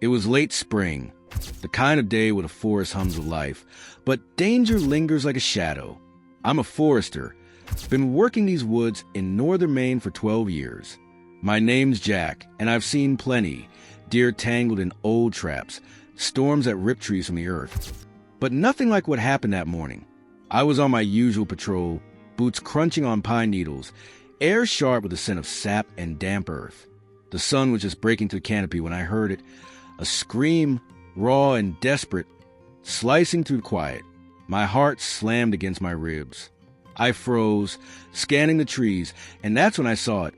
It was late spring, the kind of day where the forest hums with life, but danger lingers like a shadow. I'm a forester, been working these woods in northern Maine for 12 years. My name's Jack, and I've seen plenty. Deer tangled in old traps, storms that rip trees from the earth. But nothing like what happened that morning. I was on my usual patrol, boots crunching on pine needles, air sharp with the scent of sap and damp earth. The sun was just breaking through the canopy when I heard it, a scream, raw and desperate, slicing through the quiet. My heart slammed against my ribs. I froze, scanning the trees, and that's when I saw it.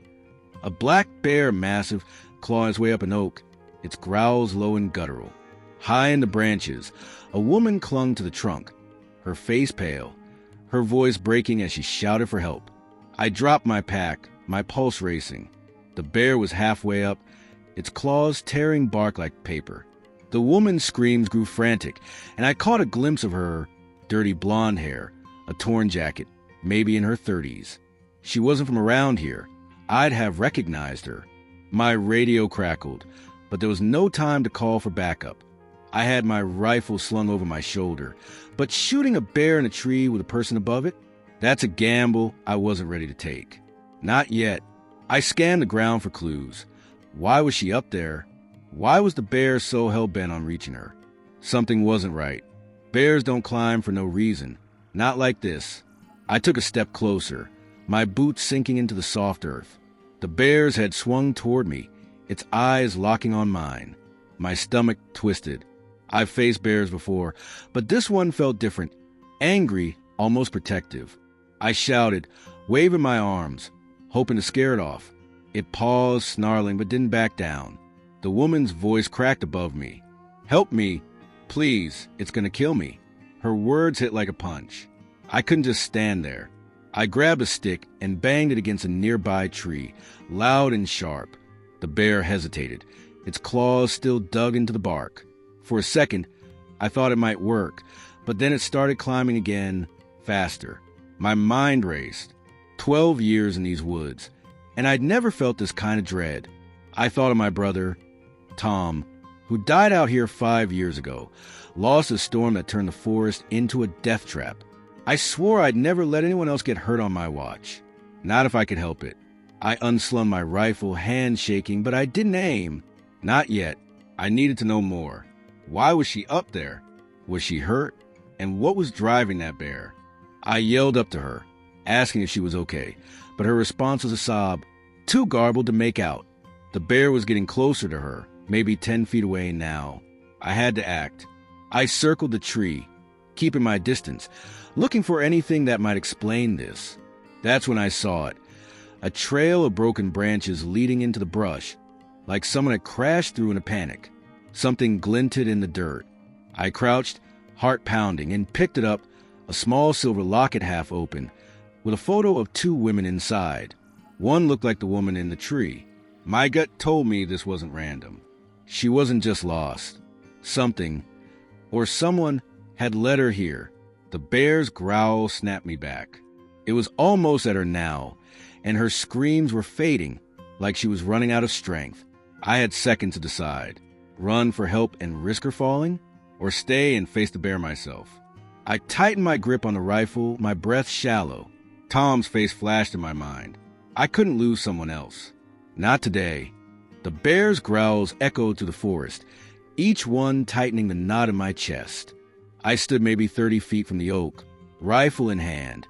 A black bear, massive, clawing its way up an oak, its growls low and guttural. High in the branches, a woman clung to the trunk, her face pale, her voice breaking as she shouted for help. I dropped my pack, my pulse racing. The bear was halfway up, its claws tearing bark like paper. The woman's screams grew frantic, and I caught a glimpse of her dirty blonde hair, a torn jacket, maybe in her 30s. She wasn't from around here. I'd have recognized her. My radio crackled, but there was no time to call for backup. I had my rifle slung over my shoulder, but shooting a bear in a tree with a person above it? That's a gamble I wasn't ready to take. Not yet. I scanned the ground for clues. Why was she up there? Why was the bear so hell-bent on reaching her? Something wasn't right. Bears don't climb for no reason. Not like this. I took a step closer, my boots sinking into the soft earth. The bear's head swung toward me, its eyes locking on mine. My stomach twisted. I've faced bears before, but this one felt different. Angry, almost protective. I shouted, waving my arms, hoping to scare it off. It paused, snarling, but didn't back down. The woman's voice cracked above me. Help me. Please, it's gonna kill me. Her words hit like a punch. I couldn't just stand there. I grabbed a stick and banged it against a nearby tree, loud and sharp. The bear hesitated, its claws still dug into the bark. For a second, I thought it might work, but then it started climbing again, faster. My mind raced. 12 years in these woods, and I'd never felt this kind of dread. I thought of my brother, Tom, who died out here 5 years ago, lost a storm that turned the forest into a death trap. I swore I'd never let anyone else get hurt on my watch. Not if I could help it. I unslung my rifle, hand shaking, but I didn't aim. Not yet. I needed to know more. Why was she up there? Was she hurt? And what was driving that bear? I yelled up to her, asking if she was okay, but her response was a sob, too garbled to make out. The bear was getting closer to her, maybe 10 feet away now. I had to act. I circled the tree, keeping my distance, looking for anything that might explain this. That's when I saw it. A trail of broken branches leading into the brush, like someone had crashed through in a panic. Something glinted in the dirt. I crouched, heart pounding, and picked it up, a small silver locket half open, with a photo of 2 women inside. One looked like the woman in the tree. My gut told me this wasn't random. She wasn't just lost. Something, or someone, had led her here. The bear's growl snapped me back. It was almost at her now, and her screams were fading, like she was running out of strength. I had seconds to decide. Run for help and risk her falling, or stay and face the bear myself. I tightened my grip on the rifle, my breath shallow. Tom's face flashed in my mind. I couldn't lose someone else. Not today. The bear's growls echoed through the forest, each one tightening the knot in my chest. I stood maybe 30 feet from the oak, rifle in hand,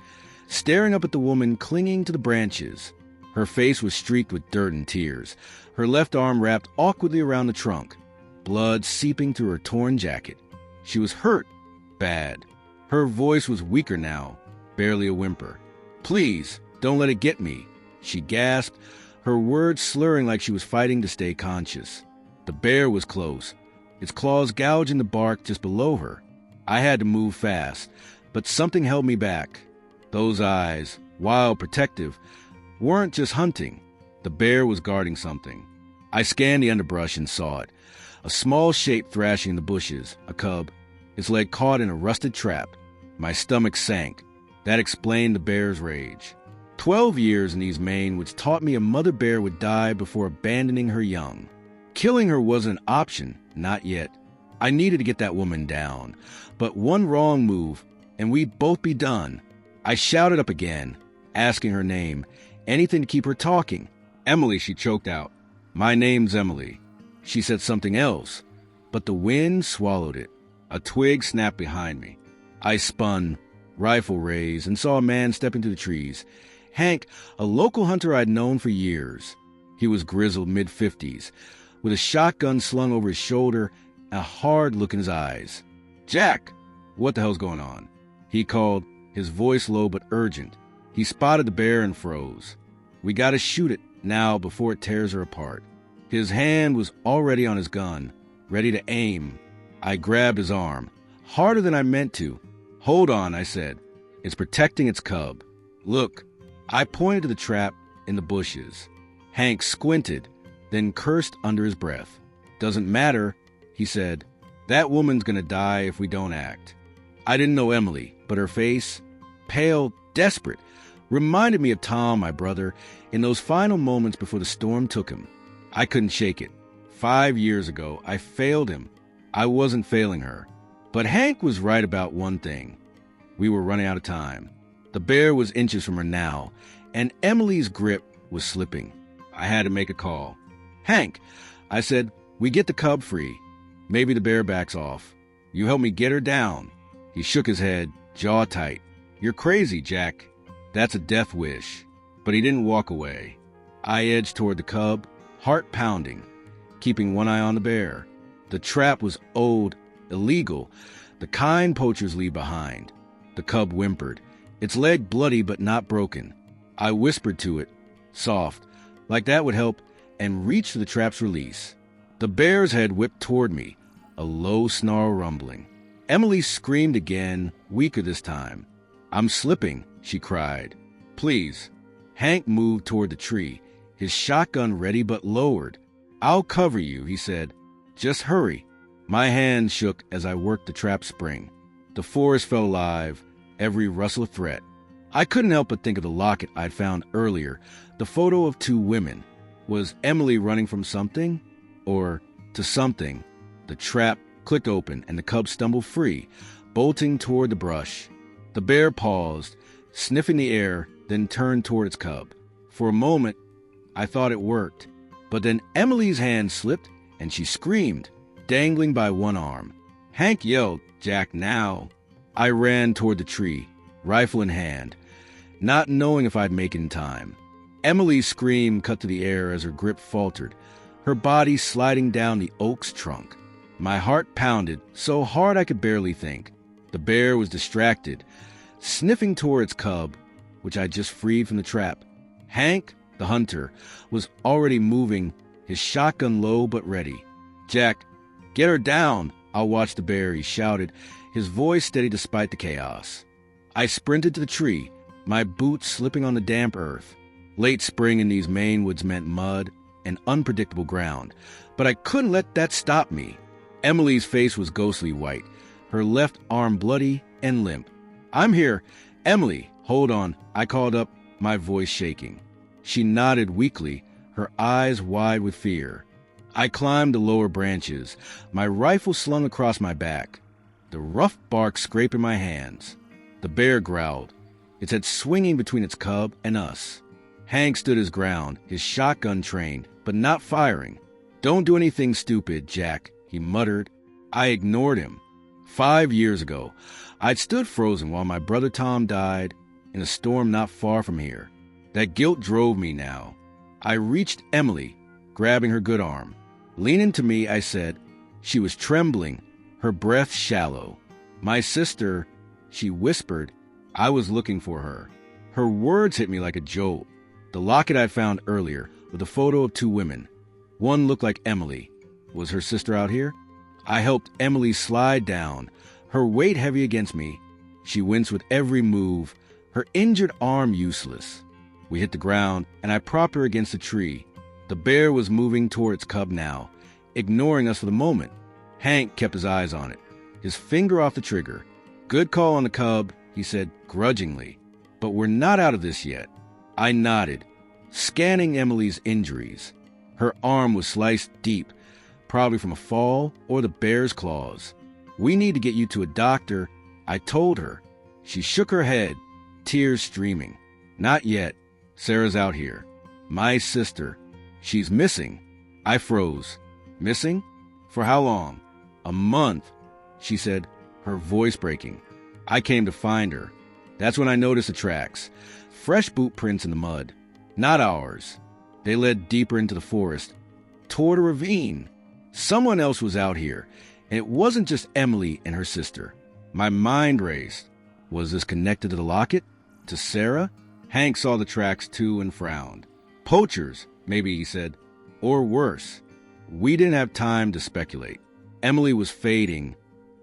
staring up at the woman clinging to the branches. Her face was streaked with dirt and tears, her left arm wrapped awkwardly around the trunk, blood seeping through her torn jacket. She was hurt, bad. Her voice was weaker now, barely a whimper. Please, don't let it get me, she gasped, her words slurring like she was fighting to stay conscious. The bear was close, its claws gouging the bark just below her. I had to move fast, but something held me back. Those eyes, wild, protective, weren't just hunting. The bear was guarding something. I scanned the underbrush and saw it. A small shape thrashing in the bushes, a cub, its leg caught in a rusted trap. My stomach sank. That explained the bear's rage. 12 years in these Maine, which taught me a mother bear would die before abandoning her young. Killing her wasn't an option. Not yet. I needed to get that woman down. But one wrong move, and we'd both be done. I shouted up again, asking her name, anything to keep her talking. Emily, she choked out. My name's Emily. She said something else, but the wind swallowed it. A twig snapped behind me. I spun, rifle raised, and saw a man step into the trees. Hank, a local hunter I'd known for years. He was grizzled mid-50s, with a shotgun slung over his shoulder and a hard look in his eyes. Jack! What the hell's going on? He called, his voice low but urgent. He spotted the bear and froze. We gotta shoot it now before it tears her apart. His hand was already on his gun, ready to aim. I grabbed his arm, harder than I meant to. Hold on, I said. It's protecting its cub. Look, I pointed to the trap in the bushes. Hank squinted, then cursed under his breath. Doesn't matter, he said. That woman's gonna die if we don't act. I didn't know Emily, but her face, pale, desperate, reminded me of Tom, my brother, in those final moments before the storm took him. I couldn't shake it. 5 years ago, I failed him. I wasn't failing her. But Hank was right about one thing. We were running out of time. The bear was inches from her now, and Emily's grip was slipping. I had to make a call. Hank, I said, we get the cub free. Maybe the bear backs off. You help me get her down. He shook his head, jaw tight. You're crazy, Jack. That's a death wish. But he didn't walk away. I edged toward the cub, heart pounding, keeping one eye on the bear. The trap was old, illegal, the kind poachers leave behind. The cub whimpered, its leg bloody but not broken. I whispered to it, soft, like that would help, and reached for the trap's release. The bear's head whipped toward me, a low snarl rumbling. Emily screamed again, weaker this time. I'm slipping, she cried. Please. Hank moved toward the tree, his shotgun ready but lowered. I'll cover you, he said. Just hurry. My hand shook as I worked the trap spring. The forest felt alive, every rustle a threat. I couldn't help but think of the locket I'd found earlier, the photo of two women. Was Emily running from something? Or to something? The trap clicked open and the cub stumbled free, bolting toward the brush. The bear paused, sniffing the air, then turned toward its cub. For a moment, I thought it worked. But then Emily's hand slipped and she screamed, dangling by one arm. Hank yelled, Jack, now. I ran toward the tree, rifle in hand, not knowing if I'd make it in time. Emily's scream cut to the air as her grip faltered, her body sliding down the oak's trunk. My heart pounded so hard I could barely think. The bear was distracted, sniffing toward its cub, which I'd just freed from the trap. Hank, the hunter, was already moving, his shotgun low but ready. Jack, get her down. I'll watch the bear, he shouted, his voice steady despite the chaos. I sprinted to the tree, my boots slipping on the damp earth. Late spring in these Maine woods meant mud and unpredictable ground, but I couldn't let that stop me. Emily's face was ghostly white, her left arm bloody and limp. I'm here. Emily, hold on, I called up, my voice shaking. She nodded weakly, her eyes wide with fear. I climbed the lower branches, my rifle slung across my back, the rough bark scraping my hands. The bear growled, its head swinging between its cub and us. Hank stood his ground, his shotgun trained, but not firing. Don't do anything stupid, Jack, he muttered. I ignored him. 5 years ago, I'd stood frozen while my brother Tom died in a storm not far from here. That guilt drove me now. I reached Emily, grabbing her good arm. Leaning to me, I said, she was trembling, her breath shallow. My sister, she whispered. I was looking for her. Her words hit me like a jolt. The locket I'd found earlier, with a photo of two women. One looked like Emily. Was her sister out here? I helped Emily slide down, her weight heavy against me. She winced with every move, her injured arm useless. We hit the ground, and I propped her against a tree. The bear was moving toward its cub now, ignoring us for the moment. Hank kept his eyes on it, his finger off the trigger. Good call on the cub, he said grudgingly. But we're not out of this yet. I nodded, scanning Emily's injuries. Her arm was sliced deep, probably from a fall or the bear's claws. We need to get you to a doctor, I told her. She shook her head, tears streaming. Not yet. Sarah's out here. My sister. She's missing. I froze. Missing? For how long? A month, she said, her voice breaking. I came to find her. That's when I noticed the tracks. Fresh boot prints in the mud. Not ours. They led deeper into the forest, toward a ravine. Someone else was out here, and it wasn't just Emily and her sister. My mind raced. Was this connected to the locket? To Sarah? Hank saw the tracks too and frowned. Poachers, maybe, he said. Or worse. We didn't have time to speculate. Emily was fading,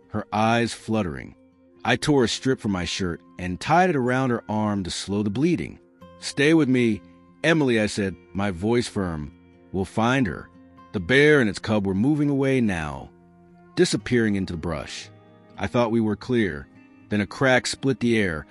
her eyes fluttering. I tore a strip from my shirt and tied it around her arm to slow the bleeding. Stay with me, Emily, I said, my voice firm. We'll find her. The bear and its cub were moving away now, disappearing into the brush. I thought we were clear. Then a crack split the air,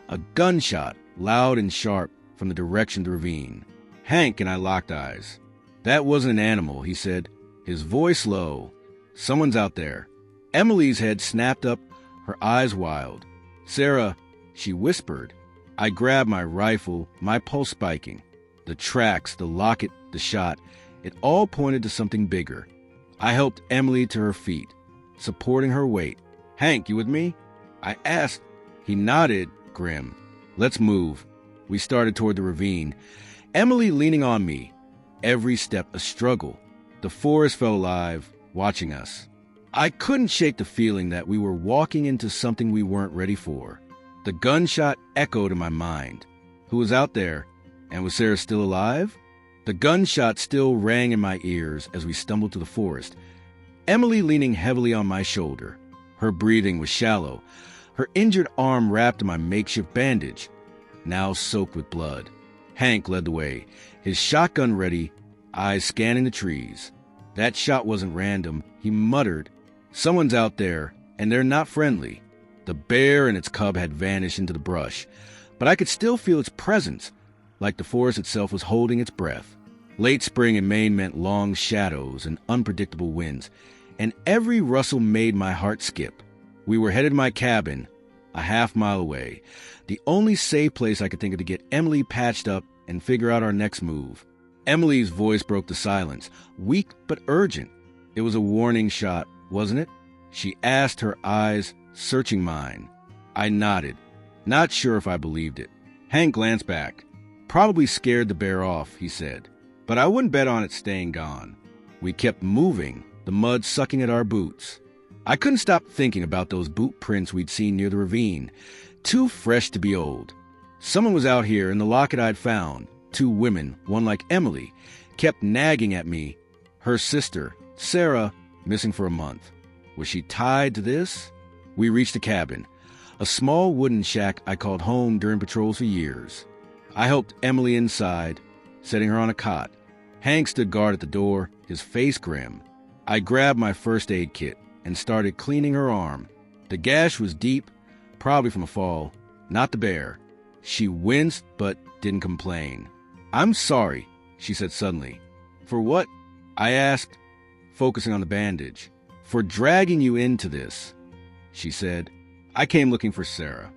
a gunshot, loud and sharp, from the direction of the ravine. Hank and I locked eyes. That wasn't an animal, he said, his voice low. Someone's out there. Emily's head snapped up, her eyes wild. Sarah, she whispered. I grabbed my rifle, my pulse spiking. The tracks, the locket, the shot, it all pointed to something bigger. I helped Emily to her feet, supporting her weight. Hank, you with me? I asked. He nodded, grim. Let's move. We started toward the ravine. Emily leaning on me. Every step a struggle. The forest felt alive, watching us. I couldn't shake the feeling that we were walking into something we weren't ready for. The gunshot echoed in my mind. Who was out there? And was Sarah still alive? The gunshot still rang in my ears as we stumbled to the forest. Emily leaning heavily on my shoulder. Her breathing was shallow. Her injured arm wrapped in my makeshift bandage, now soaked with blood. Hank led the way, his shotgun ready, eyes scanning the trees. That shot wasn't random, he muttered. Someone's out there, and they're not friendly. The bear and its cub had vanished into the brush, but I could still feel its presence, like the forest itself was holding its breath. Late spring in Maine meant long shadows and unpredictable winds, and every rustle made my heart skip. We were headed to my cabin, a half-mile away, the only safe place I could think of to get Emily patched up and figure out our next move. Emily's voice broke the silence, weak but urgent. It was a warning shot, wasn't it? She asked, her eyes searching mine. I nodded, not sure if I believed it. Hank glanced back. Probably scared the bear off, he said, but I wouldn't bet on it staying gone. We kept moving, the mud sucking at our boots. I couldn't stop thinking about those boot prints we'd seen near the ravine, too fresh to be old. Someone was out here in the locket I'd found. Two women, one like Emily, kept nagging at me. Her sister, Sarah, missing for a month. Was she tied to this? We reached the cabin, a small wooden shack I called home during patrols for years. I helped Emily inside, setting her on a cot. Hank stood guard at the door, his face grim. I grabbed my first aid kit and started cleaning her arm. The gash was deep, probably from a fall, not the bear. She winced but didn't complain. I'm sorry, she said suddenly. For what? I asked, focusing on the bandage. For dragging you into this, she said. I came looking for Sarah.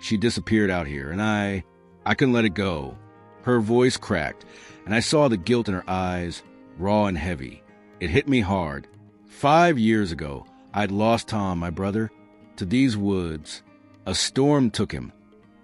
She disappeared out here, and I couldn't let it go. Her voice cracked, and I saw the guilt in her eyes, raw and heavy. It hit me hard. 5 years ago, I'd lost Tom, my brother, to these woods. A storm took him,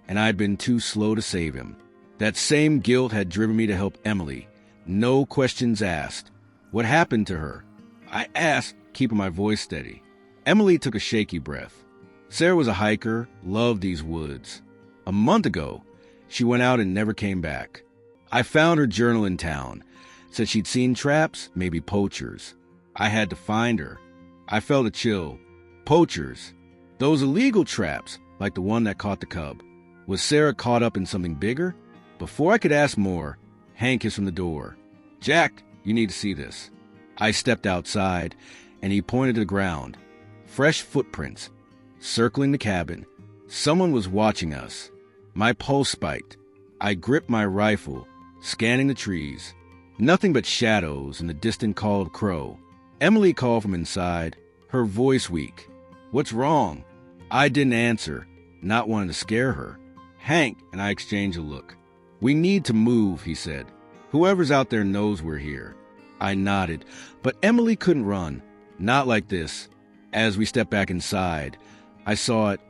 and I'd been too slow to save him. That same guilt had driven me to help Emily. No questions asked. What happened to her? I asked, keeping my voice steady. Emily took a shaky breath. Sarah was a hiker, loved these woods. A month ago, she went out and never came back. I found her journal in town. Said she'd seen traps, maybe poachers. I had to find her. I felt a chill. Poachers. Those illegal traps, like the one that caught the cub. Was Sarah caught up in something bigger? Before I could ask more, Hank hissed from the door. Jack, you need to see this. I stepped outside, and he pointed to the ground. Fresh footprints, circling the cabin. Someone was watching us. My pulse spiked. I gripped my rifle, scanning the trees. Nothing but shadows and the distant call of crow. Emily called from inside, her voice weak. "What's wrong?" I didn't answer, not wanting to scare her. Hank and I exchanged a look. "We need to move," he said. "Whoever's out there knows we're here." I nodded, but Emily couldn't run. Not like this. As we stepped back inside, I saw it.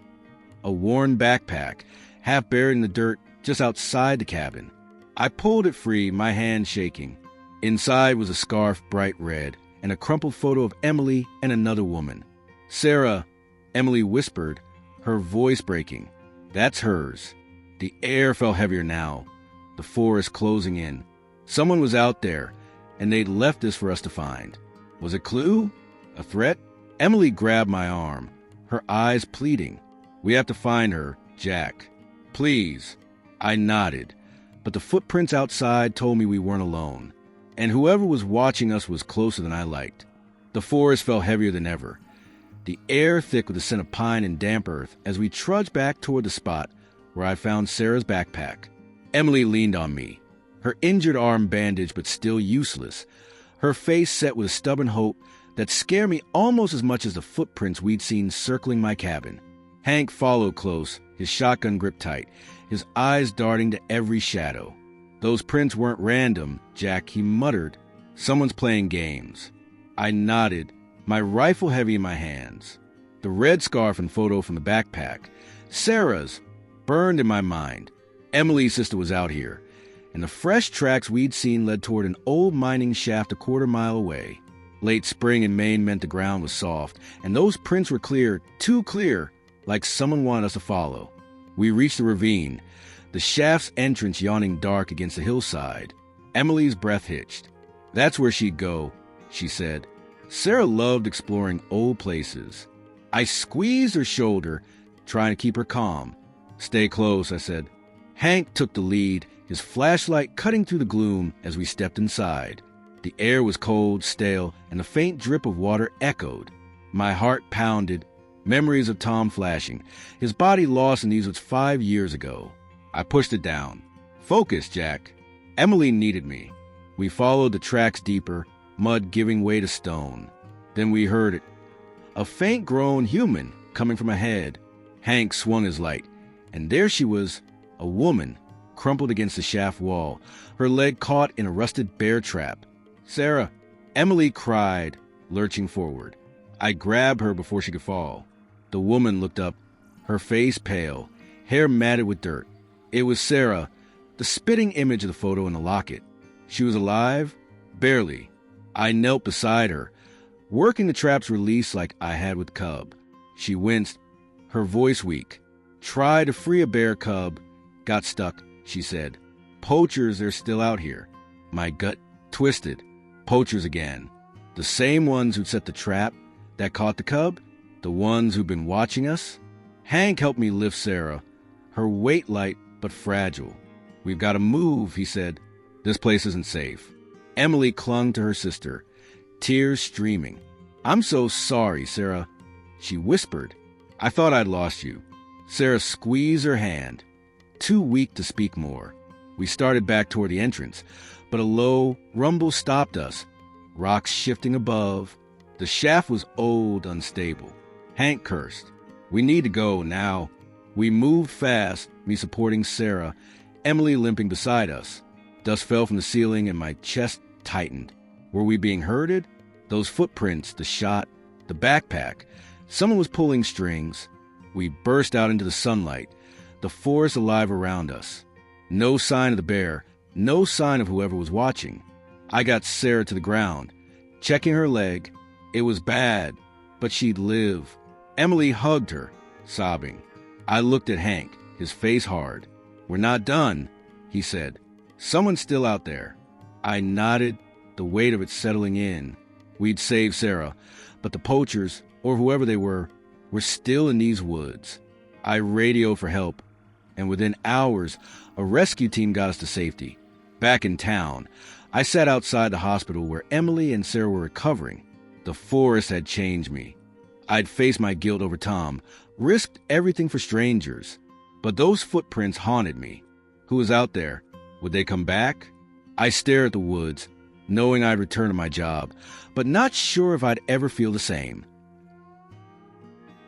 A worn backpack, half buried in the dirt just outside the cabin. I pulled it free, my hand shaking. Inside was a scarf bright red and a crumpled photo of Emily and another woman. "Sarah," Emily whispered, her voice breaking. "That's hers." The air felt heavier now, the forest closing in. Someone was out there, and they'd left this for us to find. Was it clue? A threat? Emily grabbed my arm, her eyes pleading. "We have to find her, Jack. Please." I nodded, but the footprints outside told me we weren't alone, and whoever was watching us was closer than I liked. The forest felt heavier than ever, the air thick with the scent of pine and damp earth as we trudged back toward the spot where I found Sarah's backpack. Emily leaned on me, her injured arm bandaged but still useless, her face set with a stubborn hope that scared me almost as much as the footprints we'd seen circling my cabin. Hank followed close, his shotgun gripped tight, his eyes darting to every shadow. "Those prints weren't random, Jack," he muttered. "Someone's playing games." I nodded, my rifle heavy in my hands. The red scarf and photo from the backpack, Sarah's, burned in my mind. Emily's sister was out here, and the fresh tracks we'd seen led toward an old mining shaft a quarter-mile away. Late spring in Maine meant the ground was soft, and those prints were clear, too clear, like someone wanted us to follow. We reached the ravine, the shaft's entrance yawning dark against the hillside. Emily's breath hitched. "That's where she'd go," she said. Sarah loved exploring old places. I squeezed her shoulder, trying to keep her calm. "Stay close," I said. Hank took the lead, his flashlight cutting through the gloom as we stepped inside. The air was cold, stale, and the faint drip of water echoed. My heart pounded, memories of Tom flashing, his body lost in these woods 5 years ago. I pushed it down. "Focus, Jack." Emily needed me. We followed the tracks deeper, mud giving way to stone. Then we heard it. A faint groan human coming from ahead. Hank swung his light, and there she was, a woman, crumpled against the shaft wall, her leg caught in a rusted bear trap. "Sarah!" Emily cried, lurching forward. I grabbed her before she could fall. The woman looked up, her face pale, hair matted with dirt. It was Sarah, the spitting image of the photo in the locket. She was alive? Barely. I knelt beside her, working the trap's release like I had with Cub. She winced, her voice weak. "Tried to free a bear cub. Got stuck," she said. "Poachers, they're still out here." My gut twisted. Poachers again. The same ones who'd set the trap, that caught the cub? The ones who'd been watching us? Hank helped me lift Sarah, her weight light but fragile. "We've got to move," he said. "This place isn't safe." Emily clung to her sister, tears streaming. "I'm so sorry, Sarah," she whispered. "I thought I'd lost you." Sarah squeezed her hand, too weak to speak more. We started back toward the entrance, but a low rumble stopped us, rocks shifting above. The shaft was old, unstable. Hank cursed. "We need to go now." We moved fast, me supporting Sarah, Emily limping beside us. Dust fell from the ceiling and my chest tightened. Were we being herded? Those footprints, the shot, the backpack. Someone was pulling strings. We burst out into the sunlight, the forest alive around us. No sign of the bear, no sign of whoever was watching. I got Sarah to the ground, checking her leg. It was bad, but she'd live. Emily hugged her, sobbing. I looked at Hank, his face hard. "We're not done," he said. "Someone's still out there." I nodded, the weight of it settling in. We'd saved Sarah, but the poachers, or whoever they were still in these woods. I radioed for help, and within hours, a rescue team got us to safety. Back in town, I sat outside the hospital where Emily and Sarah were recovering. The forest had changed me. I'd faced my guilt over Tom, risked everything for strangers. But those footprints haunted me. Who was out there? Would they come back? I stared at the woods, knowing I'd return to my job, but not sure if I'd ever feel the same.